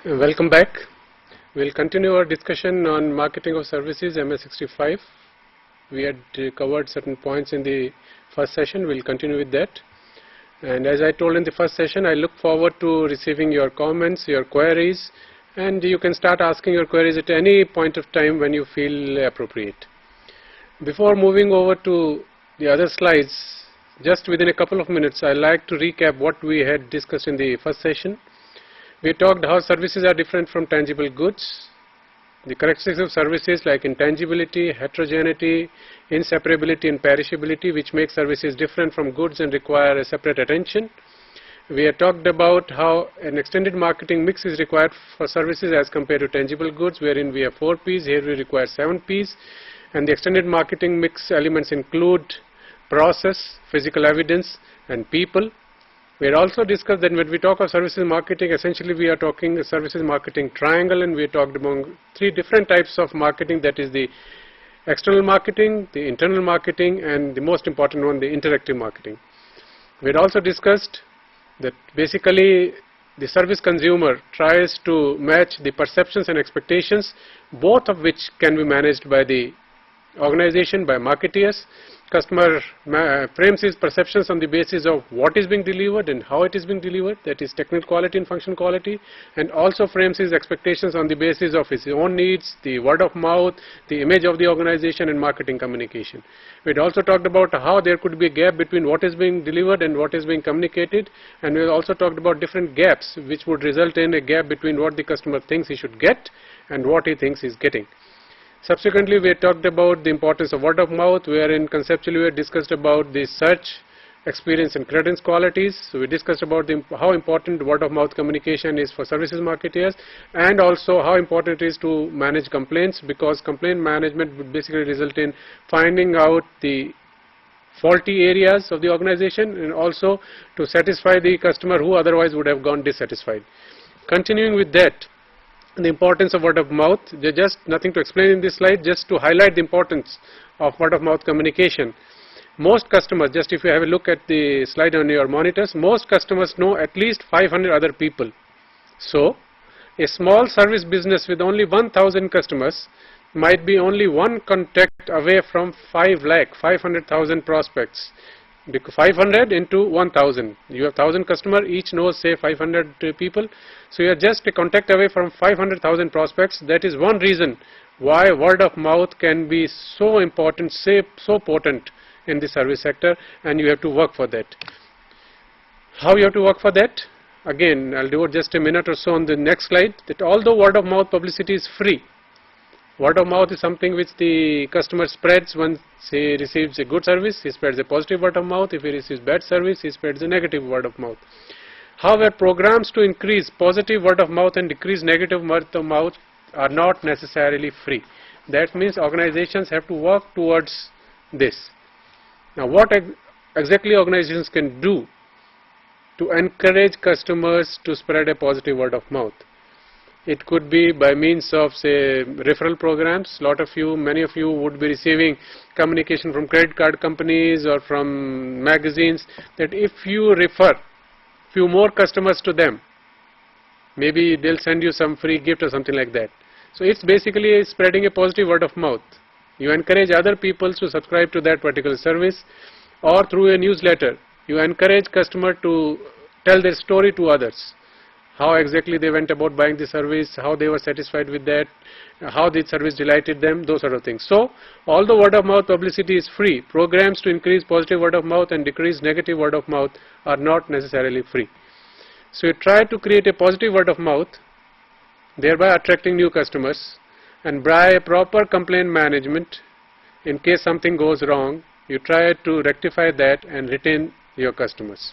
Welcome back. We'll continue our discussion on marketing of services MS65. We had covered certain points in the first session. We'll continue with that. And as I told in the first session, I look forward to receiving your comments, your queries, and you can start asking your queries at any point of time when you feel appropriate. Before moving over to the other slides, just within a couple of minutes, I'd like to recap what we had discussed in the first session. We talked how services are different from tangible goods. The characteristics of services like intangibility, heterogeneity, inseparability and perishability, which make services different from goods and require a separate attention. We had talked about how an extended marketing mix is required for services as compared to tangible goods, wherein we have 4 Ps, here we require 7 Ps. And the extended marketing mix elements include process, physical evidence and people. We had also discussed that when we talk of services marketing, essentially we are talking a services marketing triangle, and we talked among 3 different types of marketing, that is the external marketing, the internal marketing, and the most important one, the interactive marketing. We had also discussed that basically the service consumer tries to match the perceptions and expectations, both of which can be managed by the organization, by marketeers. Customer frames his perceptions on the basis of what is being delivered and how it is being delivered, that is technical quality and functional quality, and also frames his expectations on the basis of his own needs, the word of mouth, the image of the organization and marketing communication. We had also talked about how there could be a gap between what is being delivered and what is being communicated, and we also talked about different gaps which would result in a gap between what the customer thinks he should get and what he thinks he is getting. Subsequently, we talked about the importance of word of mouth, wherein conceptually we had discussed about the search, experience and credence qualities. So we discussed about how important word of mouth communication is for services marketeers, and also how important it is to manage complaints, because complaint management would basically result in finding out the faulty areas of the organization and also to satisfy the customer who otherwise would have gone dissatisfied. Continuing with that, the importance of word of mouth. There's just nothing to explain in this slide, just to highlight the importance of word of mouth communication. Most customers, just if you have a look at the slide on your monitors, most customers know at least 500 other people. So a small service business with only 1,000 customers might be only one contact away from 500,000 prospects. 500 into 1,000. You have 1,000 customers, each knows say 500 people. So you are just a contact away from 500,000 prospects. That is one reason why word of mouth can be so important, so potent in the service sector, and you have to work for that. How you have to work for that? Again, I'll devote just a minute or so on the next slide, that although word of mouth publicity is free, word of mouth is something which the customer spreads. Once he receives a good service, he spreads a positive word of mouth. If he receives bad service, he spreads a negative word of mouth. However, programs to increase positive word of mouth and decrease negative word of mouth are not necessarily free. That means organizations have to work towards this. Now, what exactly organizations can do to encourage customers to spread a positive word of mouth? It could be by means of, say, referral programs. Many of you would be receiving communication from credit card companies or from magazines that if you refer few more customers to them, maybe they'll send you some free gift or something like that. So it's basically spreading a positive word of mouth. You encourage other people to subscribe to that particular service, or through a newsletter, you encourage customer to tell their story to others. How exactly they went about buying the service, how they were satisfied with that, how the service delighted them, those sort of things. So, although word of mouth publicity is free, programs to increase positive word of mouth and decrease negative word of mouth are not necessarily free. So, you try to create a positive word of mouth, thereby attracting new customers, and by a proper complaint management, in case something goes wrong, you try to rectify that and retain your customers.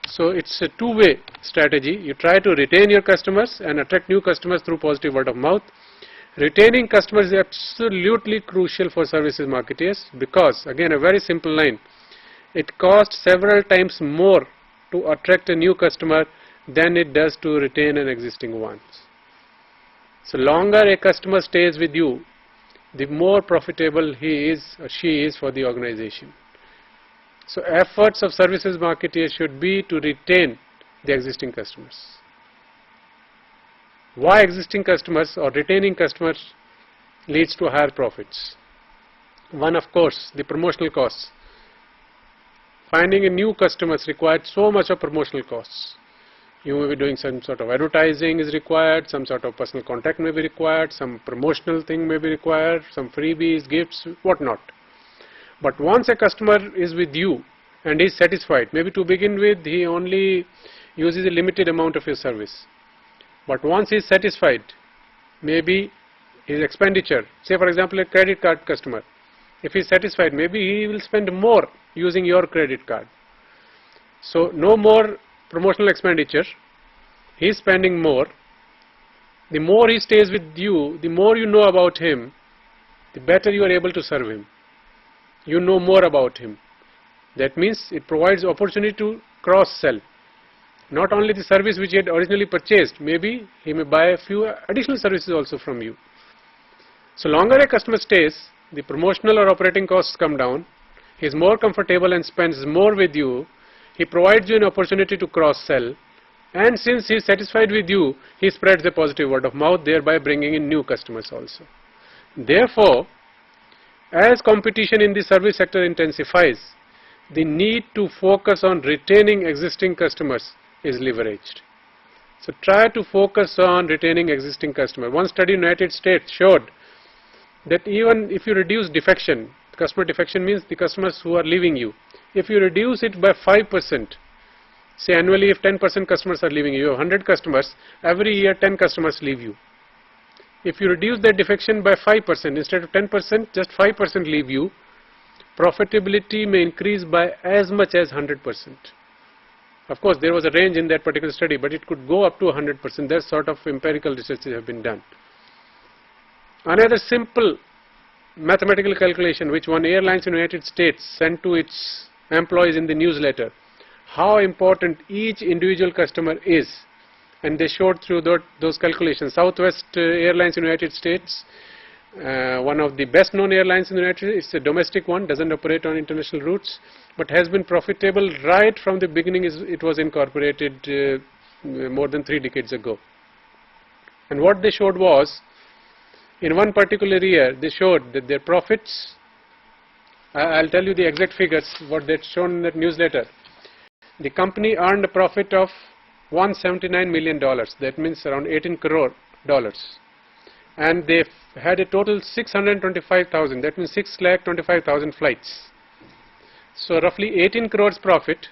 So it's a two-way strategy. You try to retain your customers and attract new customers through positive word of mouth. Retaining customers is absolutely crucial for services marketeers, because, again, a very simple line, it costs several times more to attract a new customer than it does to retain an existing one. So longer a customer stays with you, the more profitable he is or she is for the organization. So efforts of services marketeers should be to retain the existing customers. Why existing customers or retaining customers leads to higher profits? One, of course, the promotional costs. Finding a new customers required so much of promotional costs. You may be doing some sort of advertising is required, some sort of personal contact may be required, some promotional thing may be required, some freebies, gifts, whatnot. But once a customer is with you and is satisfied, maybe to begin with he only uses a limited amount of your service. But once he is satisfied, maybe his expenditure, say for example a credit card customer, if he is satisfied, maybe he will spend more using your credit card. So no more promotional expenditure, he is spending more. The more he stays with you, the more you know about him, the better you are able to serve him. You know more about him. That means it provides opportunity to cross-sell. Not only the service which he had originally purchased, maybe he may buy a few additional services also from you. So longer a customer stays, the promotional or operating costs come down, he is more comfortable and spends more with you, he provides you an opportunity to cross-sell, and since he is satisfied with you, he spreads the positive word of mouth, thereby bringing in new customers also. Therefore, as competition in the service sector intensifies, the need to focus on retaining existing customers is leveraged. So try to focus on retaining existing customers. One study in the United States showed that even if you reduce defection, customer defection means the customers who are leaving you, if you reduce it by 5%, say annually if 10% customers are leaving you, you have 100 customers, every year 10 customers leave you. If you reduce that defection by 5%, instead of 10%, just 5% leave you, profitability may increase by as much as 100%. Of course, there was a range in that particular study, but it could go up to 100%. That sort of empirical researches have been done. Another simple mathematical calculation which one airlines in the United States sent to its employees in the newsletter, how important each individual customer is, and they showed through those calculations. Southwest Airlines in the United States, one of the best known airlines in the United States, it's a domestic one, doesn't operate on international routes, but has been profitable right from the beginning. It was incorporated more than 3 decades ago. And what they showed was, in one particular year, they showed that their profits, I'll tell you the exact figures, what they'd shown in that newsletter. The company earned a profit of $179 million, that means around 18 crore dollars. And they had a total 625,000, that means 6,25,000 flights. So roughly 18 crores profit,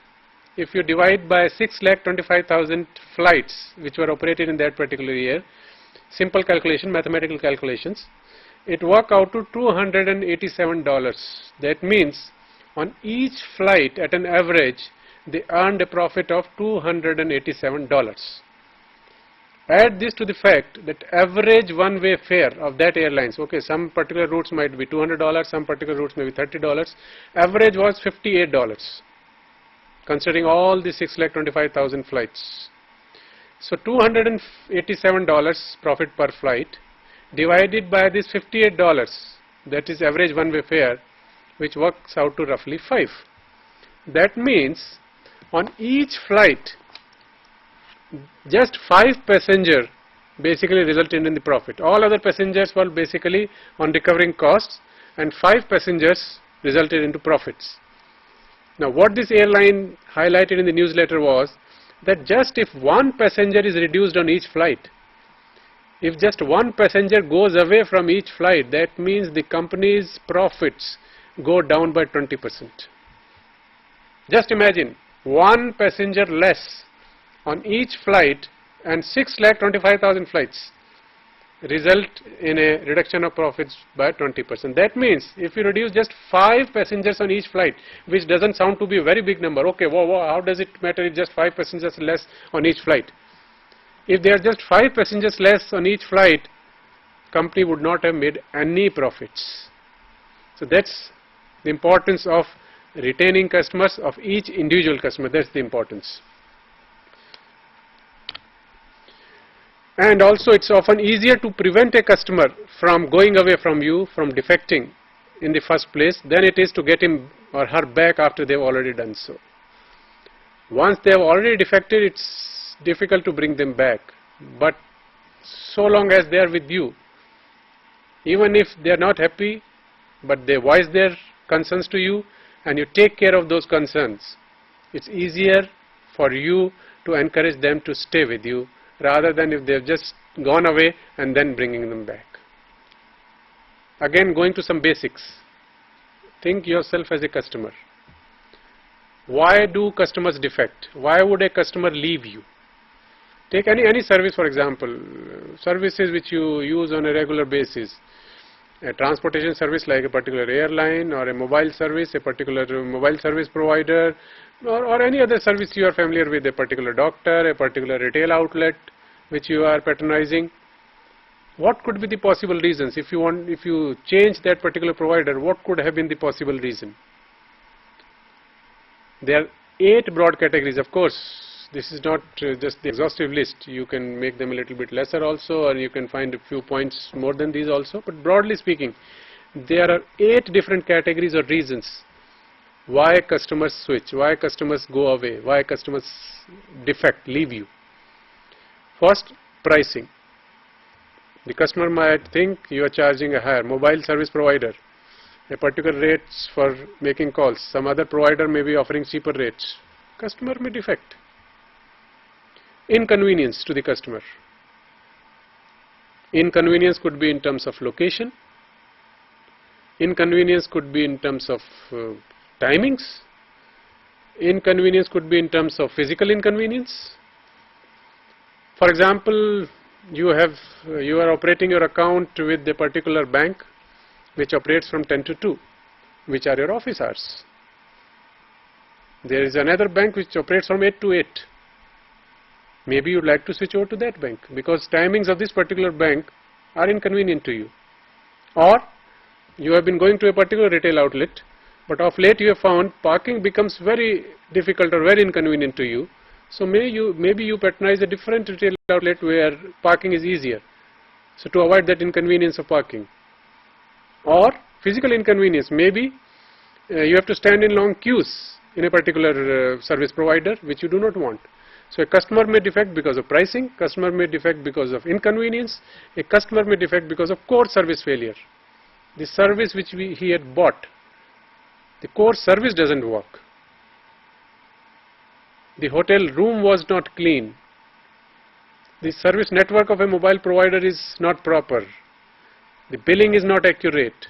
if you divide by 6,25,000 flights which were operated in that particular year, simple calculation, mathematical calculations, it worked out to $287. That means on each flight at an average, they earned a profit of $287. Add this to the fact that average one-way fare of that airlines, okay, some particular routes might be $200, some particular routes may be $30, average was $58, considering all the 6,25,000 flights. So $287 profit per flight divided by this $58, that is average one-way fare, which works out to roughly 5. That means on each flight, just 5 passengers basically resulted in the profit. All other passengers were basically on recovering costs, and 5 passengers resulted into profits. Now what this airline highlighted in the newsletter was that just if one passenger is reduced on each flight, if just one passenger goes away from each flight, that means the company's profits go down by 20%. Just imagine, one passenger less on each flight and 6,25,000 flights result in a reduction of profits by 20%. That means if you reduce just 5 passengers on each flight, which doesn't sound to be a very big number, okay, how does it matter if just 5 passengers less on each flight? If there are just 5 passengers less on each flight, company would not have made any profits. So that's the importance of retaining customers, of each individual customer. That's the importance. And also it's often easier to prevent a customer from going away from you, from defecting in the first place, than it is to get him or her back after they've already done so. Once they have already defected, it's difficult to bring them back. But so long as they are with you, even if they are not happy, but they voice their concerns to you and you take care of those concerns, it's easier for you to encourage them to stay with you rather than if they have just gone away and then bringing them back. Again, going to some basics. Think yourself as a customer. Why do customers defect? Why would a customer leave you? Take any service, for example, services which you use on a regular basis. A transportation service like a particular airline, or a mobile service, a particular mobile service provider, or any other service you are familiar with, a particular doctor, a particular retail outlet which you are patronizing. What could be the possible reasons? If you change that particular provider, what could have been the possible reason? There are 8 broad categories. Of course, this is not just the exhaustive list. You can make them a little bit lesser also, or you can find a few points more than these also. But broadly speaking, there are 8 different categories or reasons why customers switch, why customers go away, why customers defect, leave you. First, pricing. The customer might think you are charging a higher. Mobile service provider, a particular rates for making calls. Some other provider may be offering cheaper rates. Customer may defect. Inconvenience to the customer. Inconvenience could be in terms of location. Inconvenience could be in terms of timings. Inconvenience could be in terms of physical inconvenience. For example, you are operating your account with a particular bank which operates from 10 to 2, which are your office hours. There is another bank which operates from 8 to 8. Maybe you would like to switch over to that bank because timings of this particular bank are inconvenient to you. Or you have been going to a particular retail outlet, but of late you have found parking becomes very difficult or very inconvenient to you. So maybe you patronize a different retail outlet where parking is easier. So to avoid that inconvenience of parking. Or physical inconvenience, maybe you have to stand in long queues in a particular service provider which you do not want. So a customer may defect because of pricing, customer may defect because of inconvenience, a customer may defect because of core service failure. The service which he had bought, the core service doesn't work. The hotel room was not clean. The service network of a mobile provider is not proper. The billing is not accurate.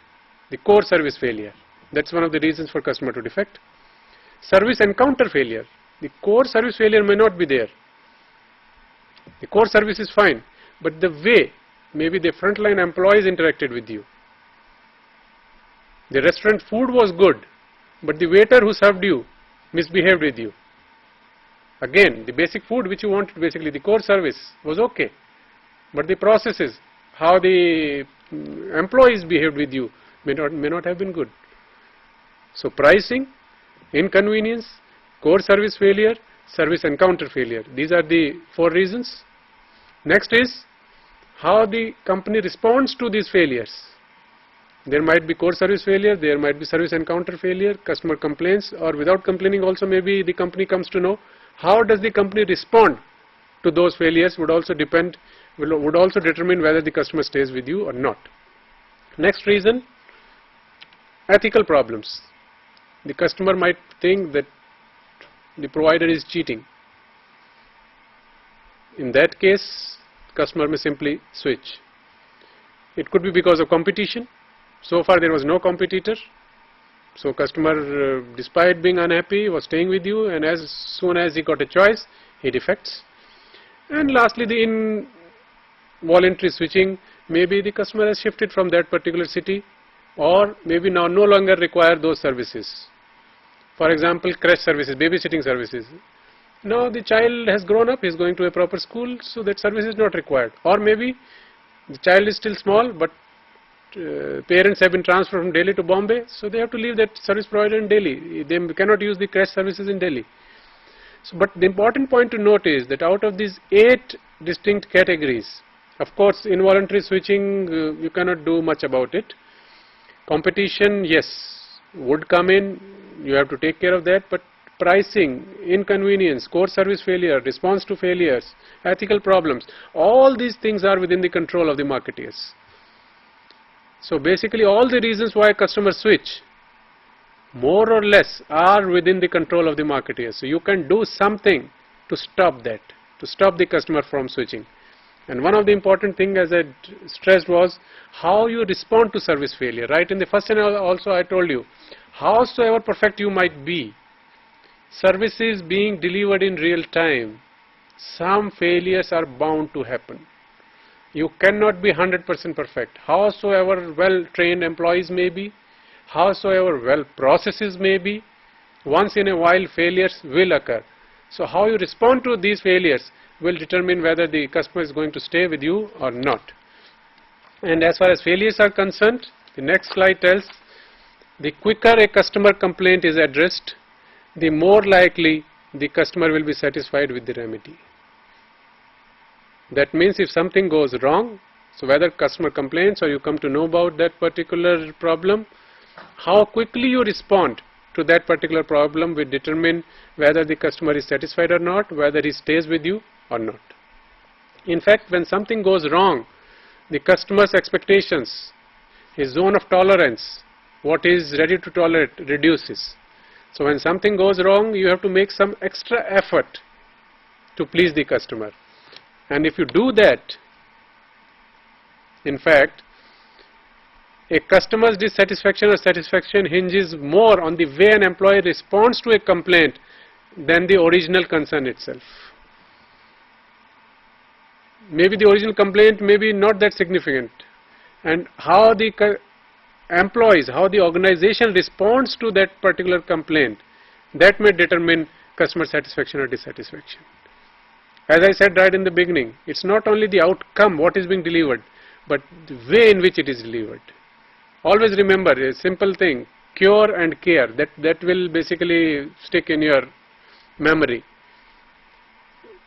The core service failure. That's one of the reasons for customer to defect. Service encounter failure. The core service failure may not be there. The core service is fine, but the way maybe the frontline employees interacted with you. The restaurant food was good, but the waiter who served you misbehaved with you. Again, the basic food which you wanted, basically the core service, was okay, but the processes, how the employees behaved with you may not have been good. So pricing, inconvenience, core service failure, service encounter failure. These are the 4 reasons. Next is how the company responds to these failures. There might be core service failure, there might be service encounter failure, customer complains, or without complaining also maybe the company comes to know. How does the company respond to those failures would also determine whether the customer stays with you or not. Next reason, ethical problems. The customer might think that the provider is cheating. In that case, customer may simply switch. It could be because of competition. So far there was no competitor. So customer, despite being unhappy, was staying with you, and as soon as he got a choice, he defects. And lastly, the involuntary switching. Maybe the customer has shifted from that particular city, or maybe now no longer require those services. For example, creche services, babysitting services. Now the child has grown up, he is going to a proper school, so that service is not required. Or maybe the child is still small, but parents have been transferred from Delhi to Bombay, so they have to leave that service provider in Delhi. They cannot use the creche services in Delhi. So, but the important point to note is that out of these 8 distinct categories, of course, involuntary switching, you cannot do much about it. Competition, yes, would come in, you have to take care of that, but pricing, inconvenience, core service failure, response to failures, ethical problems, all these things are within the control of the marketeers. So basically all the reasons why customers switch, more or less, are within the control of the marketeers. So you can do something to stop that, to stop the customer from switching. And one of the important thing, as I stressed, was how you respond to service failure. Right in the first and also I told you, howsoever perfect you might be, services being delivered in real time, some failures are bound to happen. You cannot be 100% perfect. Howsoever well trained employees may be, howsoever well processes may be, once in a while failures will occur. So how you respond to these failures will determine whether the customer is going to stay with you or not. And as far as failures are concerned, the next slide tells, the quicker a customer complaint is addressed, the more likely the customer will be satisfied with the remedy. That means if something goes wrong, so whether customer complains or you come to know about that particular problem, how quickly you respond to that particular problem will determine whether the customer is satisfied or not, whether he stays with you or not. In fact, when something goes wrong, the customer's expectations, his zone of tolerance, what he is ready to tolerate, reduces. So when something goes wrong, you have to make some extra effort to please the customer. And if you do that, in fact, a customer's dissatisfaction or satisfaction hinges more on the way an employee responds to a complaint than the original concern itself. Maybe the original complaint may be not that significant, and how the employees, how the organization responds to that particular complaint, that may determine customer satisfaction or dissatisfaction. As I said right in the beginning, it's not only the outcome, what is being delivered, but the way in which it is delivered. Always remember a simple thing, cure and care, that will basically stick in your memory.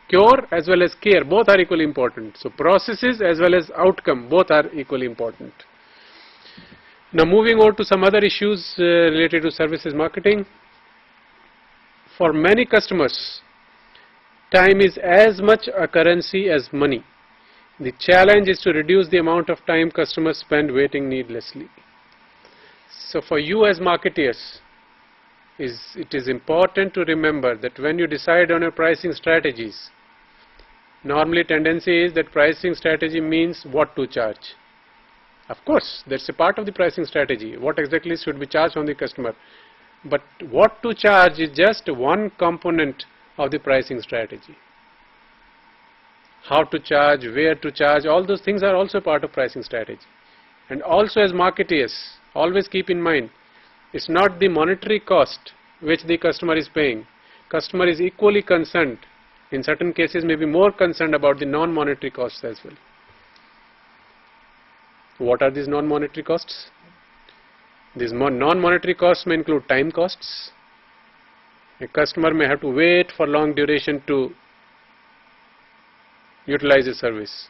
Cure as well as care, both are equally important. So processes as well as outcome, both are equally important. Now moving on to some other issues related to services marketing. For many customers, time is as much a currency as money. The challenge is to reduce the amount of time customers spend waiting needlessly. So for you as marketeers, it is important to remember that when you decide on your pricing strategies, normally tendency is that pricing strategy means what to charge. Of course, that's a part of the pricing strategy, what exactly should be charged on the customer. But what to charge is just one component of the pricing strategy. How to charge, where to charge, all those things are also part of pricing strategy. And also as marketeers, always keep in mind, it's not the monetary cost which the customer is paying. Customer is equally concerned, in certain cases maybe more concerned about the non-monetary costs as well. What are these non-monetary costs? These non-monetary costs may include time costs. A customer may have to wait for long duration to utilize a service.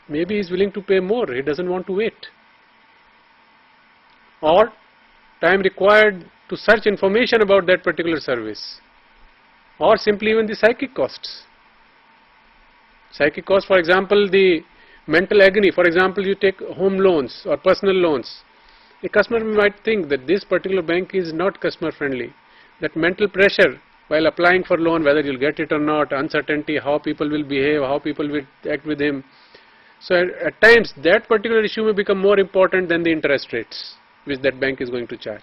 Maybe he is willing to pay more, he doesn't want to wait. Or time required to search information about that particular service. Or simply even the psychic costs. Psychic costs, for example, the mental agony. For example, you take home loans or personal loans. A customer might think that this particular bank is not customer friendly. That mental pressure while applying for loan, whether you'll get it or not, uncertainty, how people will behave, how people will act with him. So at times that particular issue may become more important than the interest rates which that bank is going to charge.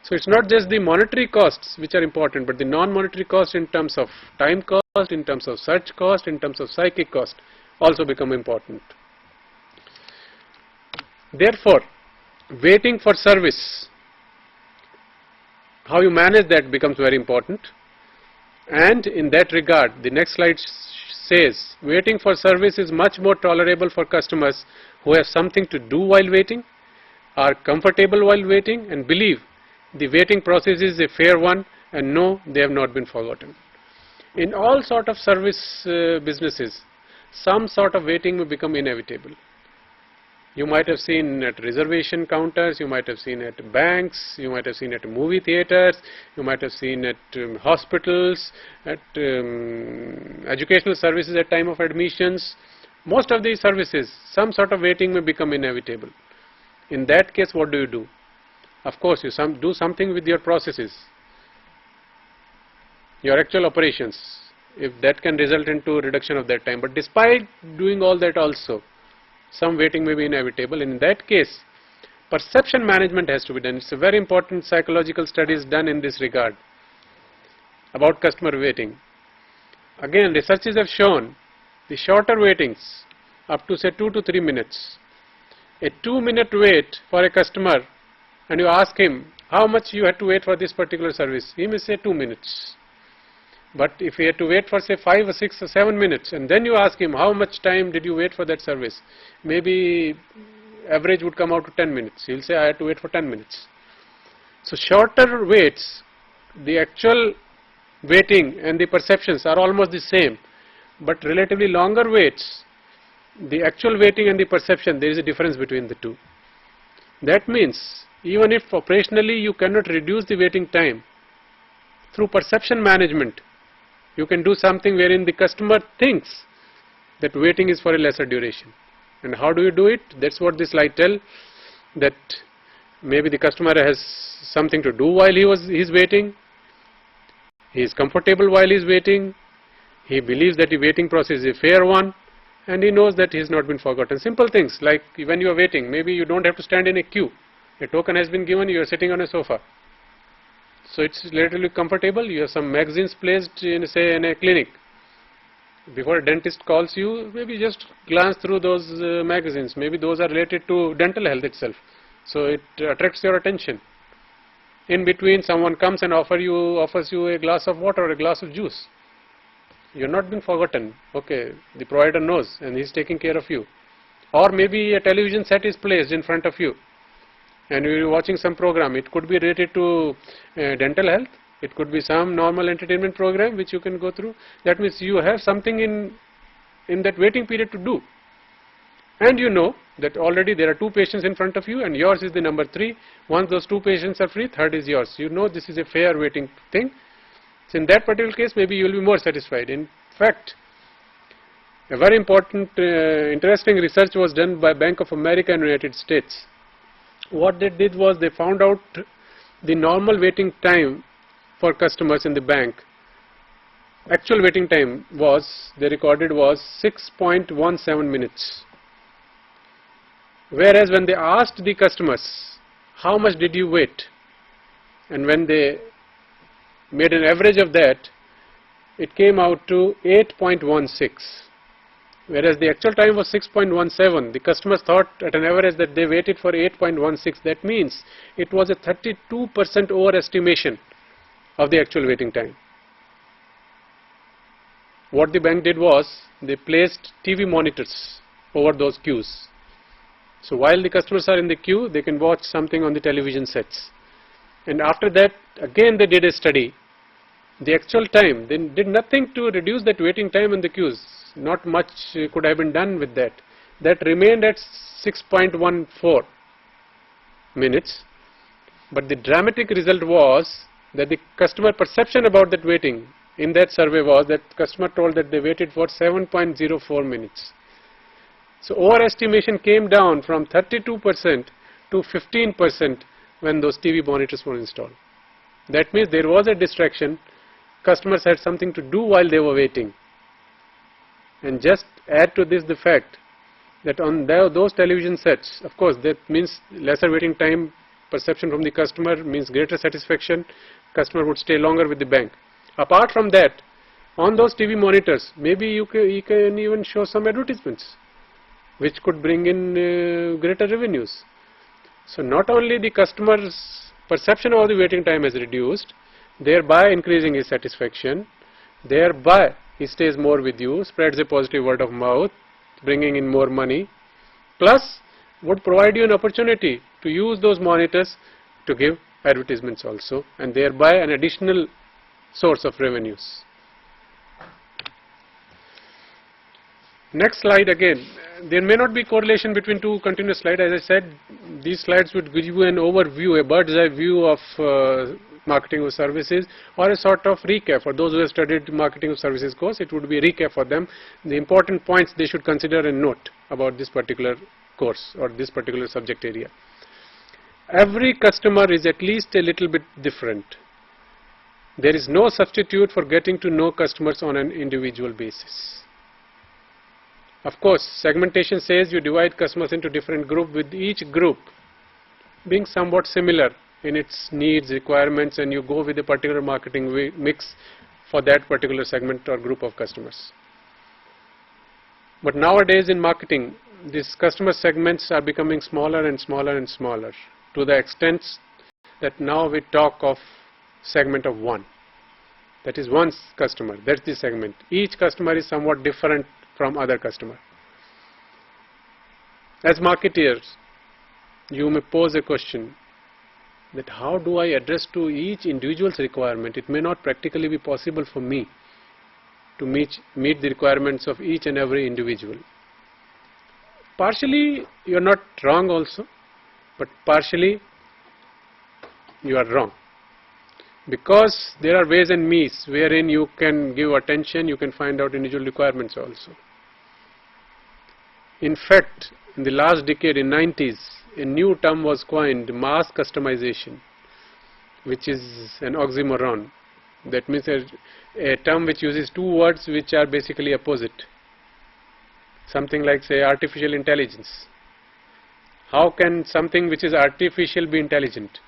So it's not just the monetary costs which are important, but the non-monetary costs in terms of time cost, in terms of search cost, in terms of psychic cost also become important. Therefore, waiting for service, how you manage that becomes very important. And in that regard, the next slide says, waiting for service is much more tolerable for customers who have something to do while waiting, are comfortable while waiting, and believe the waiting process is a fair one, and no, they have not been forgotten. In all sort of service businesses, some sort of waiting will become inevitable. You might have seen at reservation counters, you might have seen at banks, you might have seen at movie theaters, you might have seen at hospitals, at educational services at time of admissions. Most of these services, some sort of waiting may become inevitable. In that case, what do? Of course, you do something with your processes, your actual operations, if that can result into reduction of that time. But despite doing all that also, some waiting may be inevitable. In that case, perception management has to be done. It's a very important psychological studies done in this regard about customer waiting. Again, researches have shown the shorter waitings up to say 2 to 3 minutes. A 2-minute wait for a customer, and you ask him how much you had to wait for this particular service, he may say 2 minutes. But if he had to wait for say 5 or 6 or 7 minutes, and then you ask him how much time did you wait for that service, maybe average would come out to 10 minutes. He'll say I had to wait for 10 minutes. So shorter waits, the actual waiting and the perceptions are almost the same, but relatively longer waits, the actual waiting and the perception, there is a difference between the two. That means even if operationally you cannot reduce the waiting time, through perception management, you can do something wherein the customer thinks that waiting is for a lesser duration. And how do you do it? That's what this slide tells, that maybe the customer has something to do while he's waiting, he is comfortable while he's waiting, he believes that the waiting process is a fair one, and he knows that he has not been forgotten. Simple things like when you are waiting, maybe you don't have to stand in a queue. A token has been given, you are sitting on a sofa. So it's relatively comfortable. You have some magazines placed in, say, in a clinic. Before a dentist calls you, maybe just glance through those magazines. Maybe those are related to dental health itself. So it attracts your attention. In between, someone comes and offers you a glass of water or a glass of juice. You're not been forgotten. Okay, the provider knows and he's taking care of you. Or maybe a television set is placed in front of you, and you're watching some program. It could be related to dental health. It could be some normal entertainment program which you can go through. That means you have something in that waiting period to do. And you know that already there are 2 patients in front of you and yours is the number 3. Once those 2 patients are free, third is yours. You know this is a fair waiting thing. So in that particular case, maybe you will be more satisfied. In fact, a very important, interesting research was done by Bank of America in the United States. What they did was they found out the normal waiting time for customers in the bank. Actual waiting time they recorded was 6.17 minutes. Whereas when they asked the customers, how much did you wait? And when they made an average of that, it came out to 8.16. Whereas the actual time was 6.17, the customers thought at an average that they waited for 8.16. That means it was a 32% overestimation of the actual waiting time. What the bank did was they placed TV monitors over those queues. So while the customers are in the queue, they can watch something on the television sets. And after that, again they did a study. The actual time, they did nothing to reduce that waiting time in the queues. Not much could have been done with that. That remained at 6.14 minutes. But the dramatic result was that the customer perception about that waiting in that survey was that customer told that they waited for 7.04 minutes. So overestimation came down from 32% to 15% when those TV monitors were installed. That means there was a distraction. Customers had something to do while they were waiting. And just add to this the fact that on those television sets, of course, that means lesser waiting time, perception from the customer means greater satisfaction, customer would stay longer with the bank. Apart from that, on those TV monitors, maybe you can even show some advertisements which could bring in greater revenues. So not only the customer's perception of the waiting time is reduced, thereby increasing his satisfaction, thereby he stays more with you, spreads a positive word of mouth, bringing in more money, plus would provide you an opportunity to use those monitors to give advertisements also, and thereby an additional source of revenues. Next slide again. There may not be correlation between two continuous slides. As I said, these slides would give you an overview, a bird's eye view of marketing of services, or a sort of recap. For those who have studied marketing of services course, it would be a recap for them. The important points they should consider and note about this particular course or this particular subject area. Every customer is at least a little bit different. There is no substitute for getting to know customers on an individual basis. Of course, segmentation says you divide customers into different groups, with each group being somewhat similar in its needs, requirements, and you go with a particular marketing mix for that particular segment or group of customers. But nowadays in marketing, these customer segments are becoming smaller and smaller and smaller, to the extent that now we talk of segment of one. That is one customer, that's the segment. Each customer is somewhat different from other customer. As marketeers, you may pose a question that how do I address to each individual's requirement? It may not practically be possible for me to meet the requirements of each and every individual. Partially you are not wrong also, but partially you are wrong. Because there are ways and means wherein you can give attention, you can find out individual requirements also. In fact, in the last decade, in 90s, a new term was coined, mass customization, which is an oxymoron. That means a term which uses two words which are basically opposite. Something like, say, artificial intelligence. How can something which is artificial be intelligent?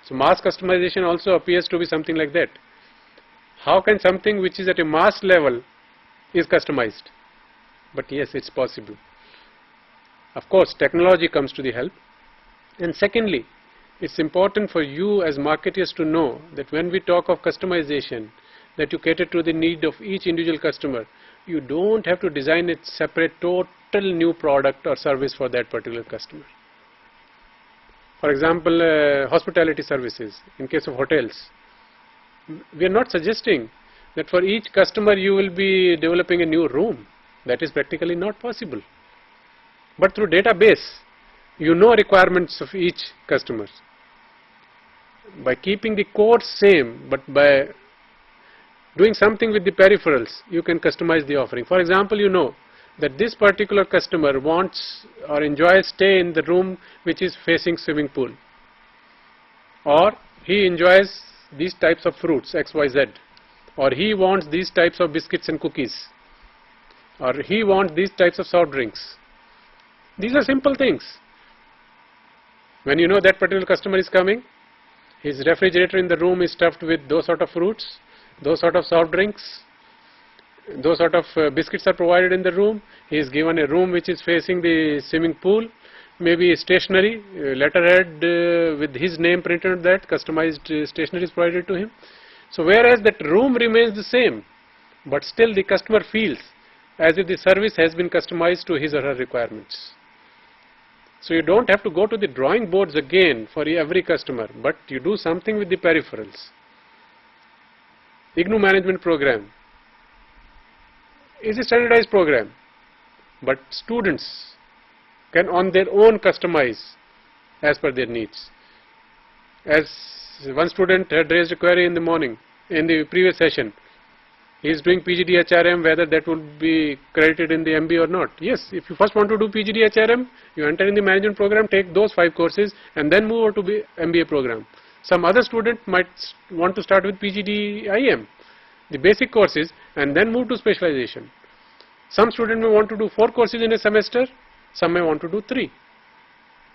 So mass customization also appears to be something like that. How can something which is at a mass level is customized? But yes, it's possible. Of course, technology comes to the help. And secondly, it's important for you as marketers to know that when we talk of customization, that you cater to the need of each individual customer. You don't have to design a separate total new product or service for that particular customer. For example, hospitality services, in case of hotels, we are not suggesting that for each customer you will be developing a new room. That is practically not possible. But through database, you know requirements of each customer. By keeping the core same, but by doing something with the peripherals, you can customize the offering. For example, you know that this particular customer wants or enjoys stay in the room which is facing swimming pool, or he enjoys these types of fruits XYZ, or he wants these types of biscuits and cookies, or he wants these types of soft drinks. These are simple things. When you know that particular customer is coming, his refrigerator in the room is stuffed with those sort of fruits, those sort of soft drinks, those sort of biscuits are provided in the room. He is given a room which is facing the swimming pool, maybe stationery, letterhead with his name printed on that, customized stationery is provided to him. So whereas that room remains the same, but still the customer feels as if the service has been customized to his or her requirements. So you don't have to go to the drawing boards again for every customer, but you do something with the peripherals. IGNU management program is a standardized program, but students can on their own customize as per their needs. As one student had raised a query in the morning, in the previous session, he is doing PGD HRM, whether that would be credited in the MBA or not. Yes, if you first want to do PGD HRM, you enter in the management program, take those 5 courses and then move over to the MBA program. Some other student might want to start with PGD IM, the basic courses, and then move to specialization. Some student may want to do 4 courses in a semester, some may want to do 3.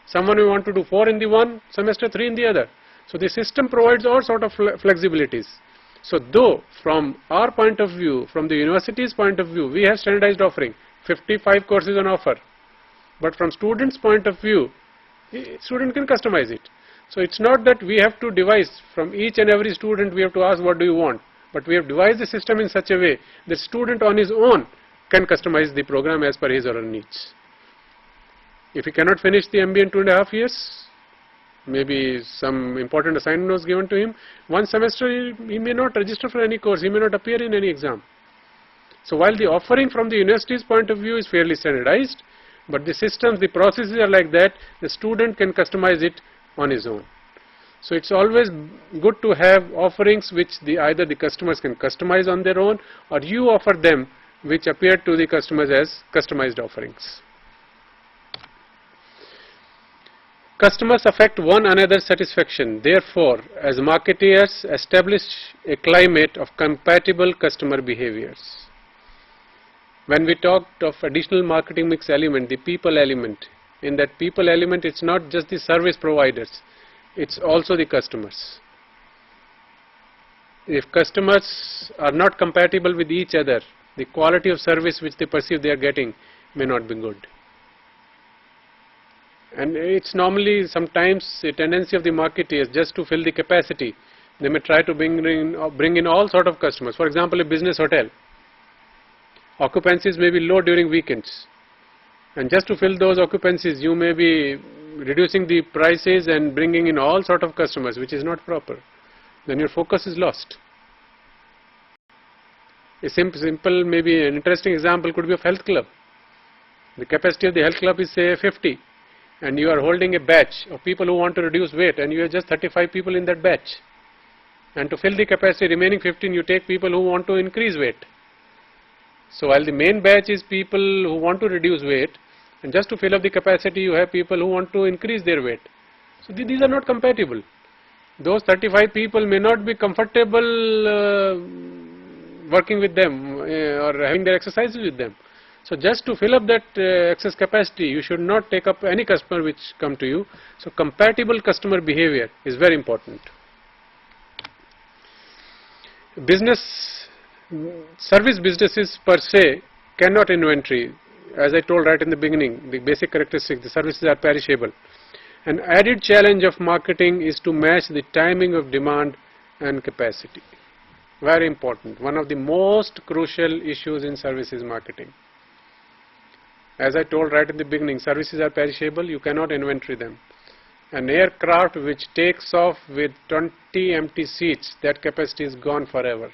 Someone may want to do 4 in the one semester, 3 in the other. So the system provides all sort of flexibilities. So though from our point of view, from the university's point of view, we have standardized offering, 55 courses on offer. But from students' point of view, student can customize it. So it's not that we have to devise from each and every student, we have to ask what do you want. But we have devised the system in such a way that student on his own can customize the program as per his or her needs. If he cannot finish the MBA in 2.5 years, maybe some important assignment was given to him, one semester he may not register for any course, he may not appear in any exam. So while the offering from the university's point of view is fairly standardized, but the systems, the processes are like that, the student can customize it on his own. So it's always good to have offerings which either the customers can customize on their own, or you offer them which appear to the customers as customized offerings. Customers affect one another's satisfaction. Therefore, as marketeers, establish a climate of compatible customer behaviors. When we talked of additional marketing mix element, the people element, in that people element, it's not just the service providers, it's also the customers. If customers are not compatible with each other, the quality of service which they perceive they are getting may not be good. And it's normally sometimes a tendency of the marketeers just to fill the capacity. They may try to bring in all sort of customers. For example, a business hotel. Occupancies may be low during weekends. And just to fill those occupancies, you may be reducing the prices and bringing in all sort of customers, which is not proper. Then your focus is lost. A simple, maybe an interesting example could be of health club. The capacity of the health club is say 50. And you are holding a batch of people who want to reduce weight, and you have just 35 people in that batch. And to fill the capacity remaining 15, you take people who want to increase weight. So while the main batch is people who want to reduce weight, and just to fill up the capacity you have people who want to increase their weight. So these are not compatible. Those 35 people may not be comfortable working with them or having their exercises with them. So just to fill up that excess capacity, you should not take up any customer which come to you. So compatible customer behavior is very important. Service businesses per se cannot inventory. As I told right in the beginning, the basic characteristics, the services are perishable. An added challenge of marketing is to match the timing of demand and capacity. Very important. One of the most crucial issues in services marketing. As I told right at the beginning, services are perishable, you cannot inventory them. An aircraft which takes off with 20 empty seats, that capacity is gone forever.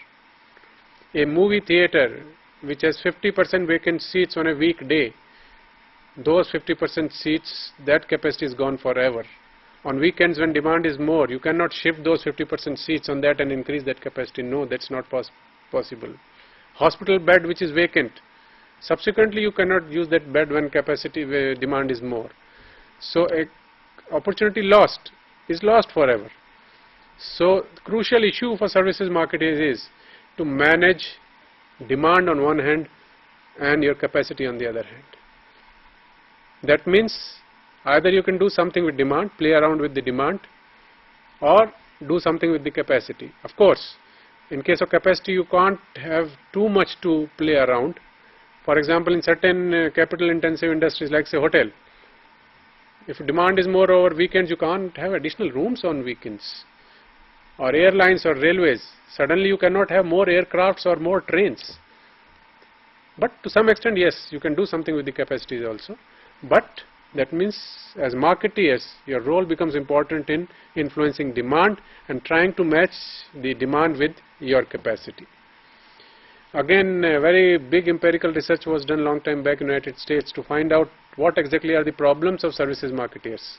A movie theater which has 50% vacant seats on a weekday, those 50% seats, that capacity is gone forever. On weekends when demand is more, you cannot shift those 50% seats on that and increase that capacity. No, that's not possible. Hospital bed which is vacant, subsequently you cannot use that bed when capacity demand is more. So a opportunity lost is lost forever. So the crucial issue for services marketing is to manage demand on one hand and your capacity on the other hand. That means either you can do something with demand, play around with the demand, or do something with the capacity. Of course, in case of capacity you can't have too much to play around. For example, in certain capital intensive industries like say hotel, if demand is more over weekends, you can't have additional rooms on weekends. Or airlines or railways, suddenly you cannot have more aircrafts or more trains. But to some extent, yes, you can do something with the capacities also. But that means as marketeers, your role becomes important in influencing demand and trying to match the demand with your capacity. Again, a very big empirical research was done long time back in the United States to find out what exactly are the problems of services marketeers.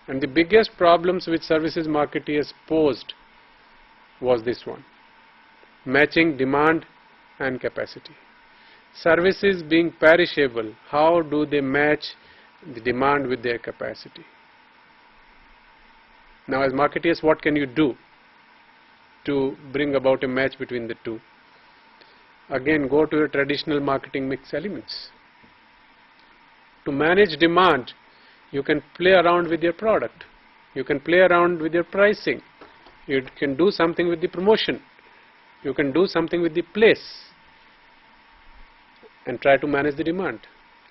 And the biggest problems which services marketeers posed was this one: matching demand and capacity. Services being perishable, how do they match the demand with their capacity? Now as marketeers, what can you do to bring about a match between the two? Again, go to your traditional marketing mix elements. To manage demand, you can play around with your product. You can play around with your pricing. You can do something with the promotion. You can do something with the place and try to manage the demand.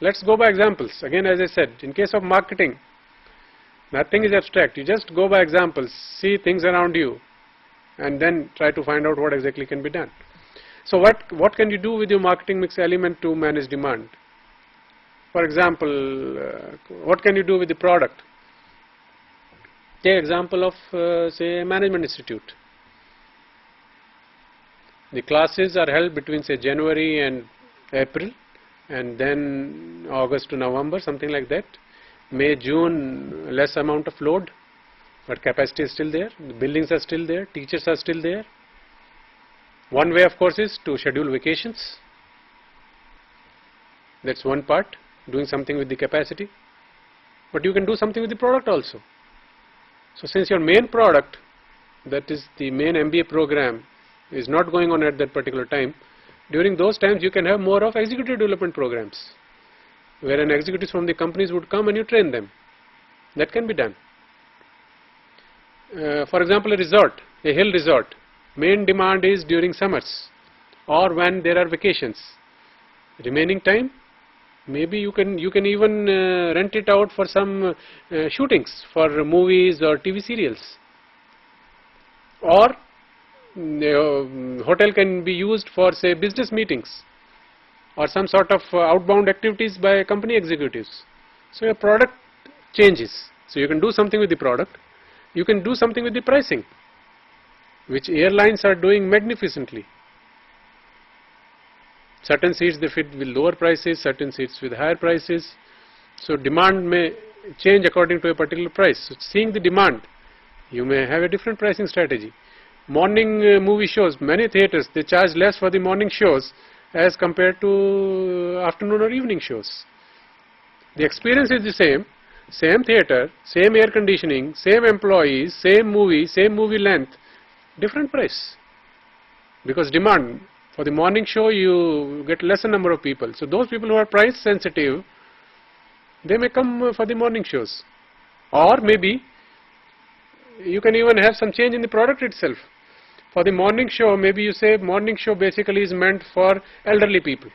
Let's go by examples. Again, as I said, in case of marketing, nothing is abstract. You just go by examples, see things around you, and then try to find out what exactly can be done. So what can you do with your marketing mix element to manage demand? For example, what can you do with the product? Take example of say a management institute. The classes are held between say January and April, and then August to November, something like that. May, June, less amount of load, but capacity is still there, the buildings are still there, teachers are still there. One way of course is to schedule vacations. That's one part, doing something with the capacity. But you can do something with the product also. So since your main product, that is the main MBA program, is not going on at that particular time, during those times you can have more of executive development programs, wherein executives from the companies would come and you train them. That can be done. For example, a resort, a hill resort, main demand is during summers or when there are vacations. Remaining time, maybe you can even rent it out for some shootings for movies or TV serials. Or hotel can be used for say business meetings or some sort of outbound activities by company executives. So your product changes. So you can do something with the product. You can do something with the pricing, which airlines are doing magnificently. Certain seats they fit with lower prices, certain seats with higher prices. So demand may change according to a particular price. So seeing the demand, you may have a different pricing strategy. Morning movie shows, many theatres, they charge less for the morning shows as compared to afternoon or evening shows. The experience is the same theatre, same air conditioning, same employees, same movie length, different price. Because demand, for the morning show you get lesser number of people. So those people who are price sensitive, they may come for the morning shows. Or maybe you can even have some change in the product itself. For the morning show, maybe you say morning show basically is meant for elderly people,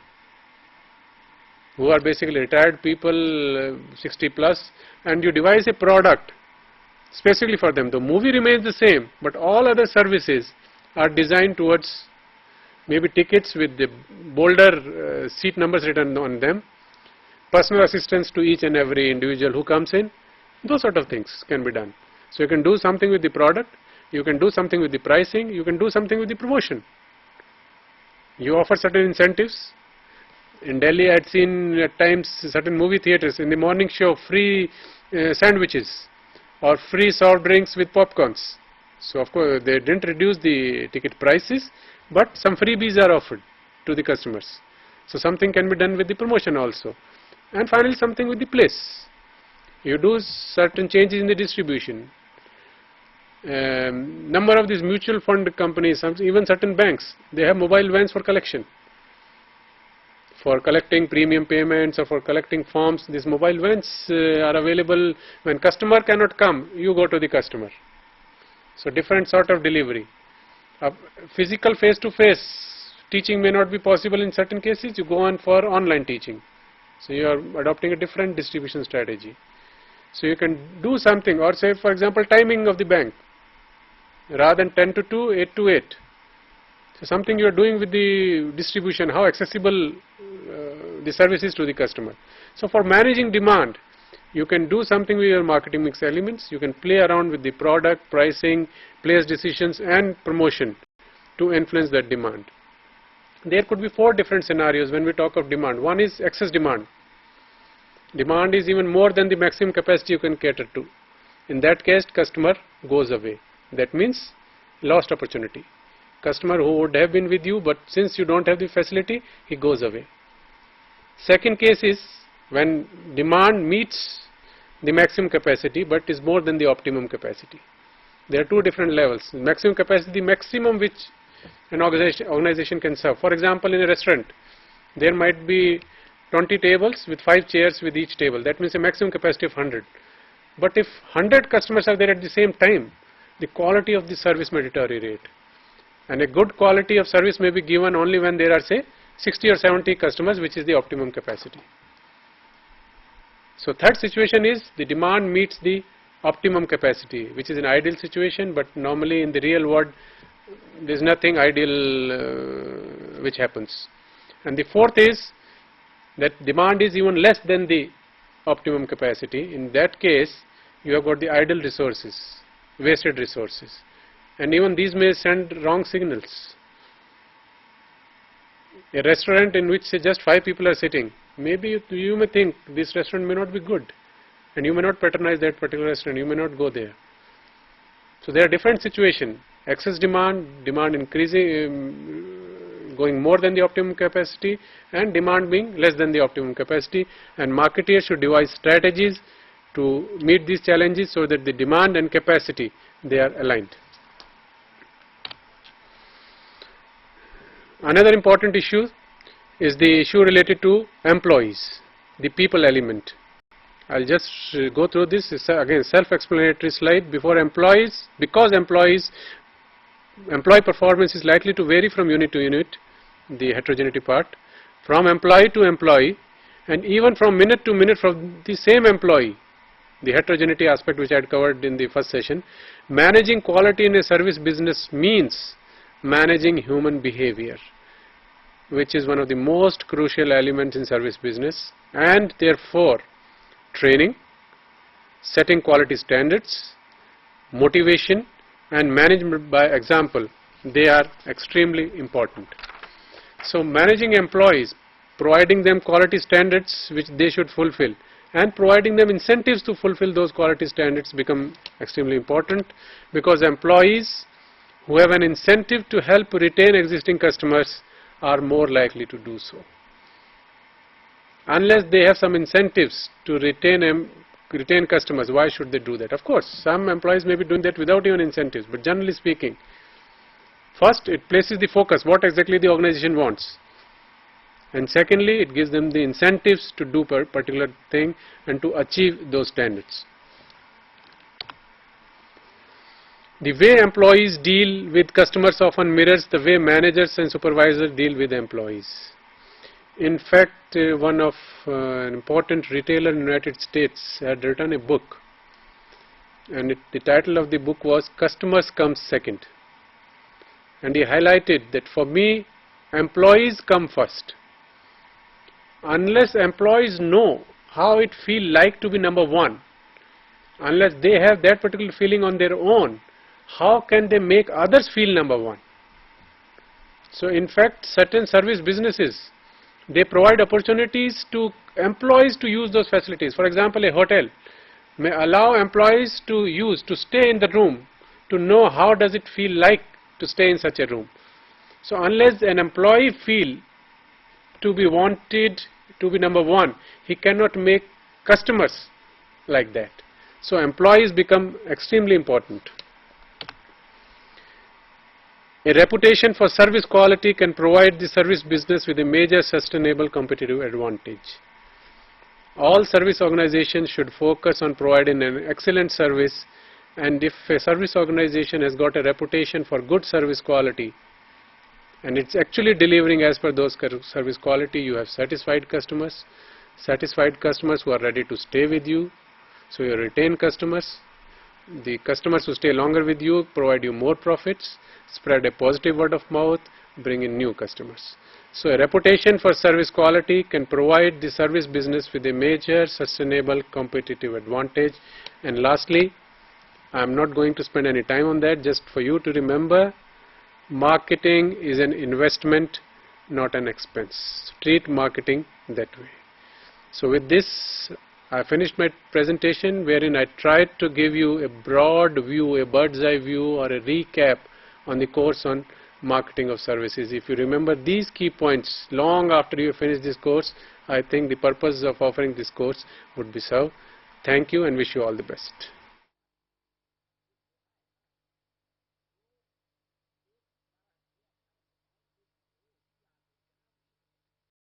who are basically retired people, 60 plus, and you devise a product specifically for them. The movie remains the same, but all other services are designed towards maybe tickets with the bolder seat numbers written on them, personal assistance to each and every individual who comes in. Those sort of things can be done. So you can do something with the product, you can do something with the pricing, you can do something with the promotion. You offer certain incentives. In Delhi I had seen at times certain movie theatres in the morning show free sandwiches or free soft drinks with popcorns. So of course they didn't reduce the ticket prices, but some freebies are offered to the customers. So something can be done with the promotion also. And finally something with the place. You do certain changes in the distribution. Number of these mutual fund companies, even certain banks, they have mobile vans for collection. For collecting premium payments or for collecting forms, these mobile vans are available. When customer cannot come, you go to the customer. So different sort of delivery. Physical face-to-face teaching may not be possible in certain cases, you go on for online teaching. So you are adopting a different distribution strategy. So you can do something, or say for example timing of the bank, rather than 10 to 2, 8 to 8. So something you are doing with the distribution, how accessible the service is to the customer. So for managing demand, you can do something with your marketing mix elements. You can play around with the product, pricing, place decisions and promotion to influence that demand. There could be 4 different scenarios when we talk of demand. One is excess demand. Demand is even more than the maximum capacity you can cater to. In that case, customer goes away. That means lost opportunity. Customer who would have been with you, but since you don't have the facility, he goes away. Second case is when demand meets the maximum capacity but is more than the optimum capacity. There are 2 different levels. Maximum capacity, the maximum which an organization can serve. For example, in a restaurant, there might be 20 tables with 5 chairs with each table. That means a maximum capacity of 100. But if 100 customers are there at the same time, the quality of the service may deteriorate. And a good quality of service may be given only when there are say 60 or 70 customers, which is the optimum capacity. So third situation is the demand meets the optimum capacity, which is an ideal situation, but normally in the real world there is nothing ideal which happens. And the fourth is that demand is even less than the optimum capacity. In that case, you have got the idle resources, wasted resources, and even these may send wrong signals. A restaurant in which say just 5 people are sitting, maybe you may think this restaurant may not be good, and you may not patronize that particular restaurant, you may not go there. So there are different situations. Excess demand, demand increasing, going more than the optimum capacity, and demand being less than the optimum capacity, and marketeers should devise strategies to meet these challenges so that the demand and capacity, they are aligned. Another important issue is the issue related to employees, the people element. I'll just go through this. It's again self-explanatory slide. Before employees, because employee performance is likely to vary from unit to unit, the heterogeneity part, from employee to employee, and even from minute to minute from the same employee, the heterogeneity aspect which I had covered in the first session. Managing quality in a service business means managing human behavior, which is one of the most crucial elements in service business, and therefore training, setting quality standards, motivation, and management by example, they are extremely important. So managing employees, providing them quality standards which they should fulfill, and providing them incentives to fulfill those quality standards become extremely important, because employees who have an incentive to help retain existing customers are more likely to do so. Unless they have some incentives to retain customers, why should they do that? Of course, some employees may be doing that without even incentives, but generally speaking, first it places the focus, what exactly the organization wants, and secondly it gives them the incentives to do a particular thing and to achieve those standards. The way employees deal with customers often mirrors the way managers and supervisors deal with employees. In fact, one of an important retailer in the United States had written a book, and the title of the book was Customers Come Second. And he highlighted that for me, employees come first. Unless employees know how it feels like to be number one, unless they have that particular feeling on their own, how can they make others feel number one? So in fact, certain service businesses, they provide opportunities to employees to use those facilities. For example, a hotel may allow employees to stay in the room, to know how does it feel like to stay in such a room. So unless an employee feel to be wanted to be number one, he cannot make customers like that. So employees become extremely important. A reputation for service quality can provide the service business with a major sustainable competitive advantage. All service organizations should focus on providing an excellent service, and if a service organization has got a reputation for good service quality and it's actually delivering as per those service quality, you have satisfied customers who are ready to stay with you, so you retain customers. The customers who stay longer with you provide you more profits, spread a positive word of mouth, bring in new customers. So a reputation for service quality can provide the service business with a major sustainable competitive advantage. And lastly, I am not going to spend any time on that, just for you to remember, marketing is an investment, not an expense. Treat marketing that way. So with this, I finished my presentation, wherein I tried to give you a broad view, a bird's eye view or a recap on the course on marketing of services. If you remember these key points long after you finish this course, I think the purpose of offering this course would be served. Thank you and wish you all the best.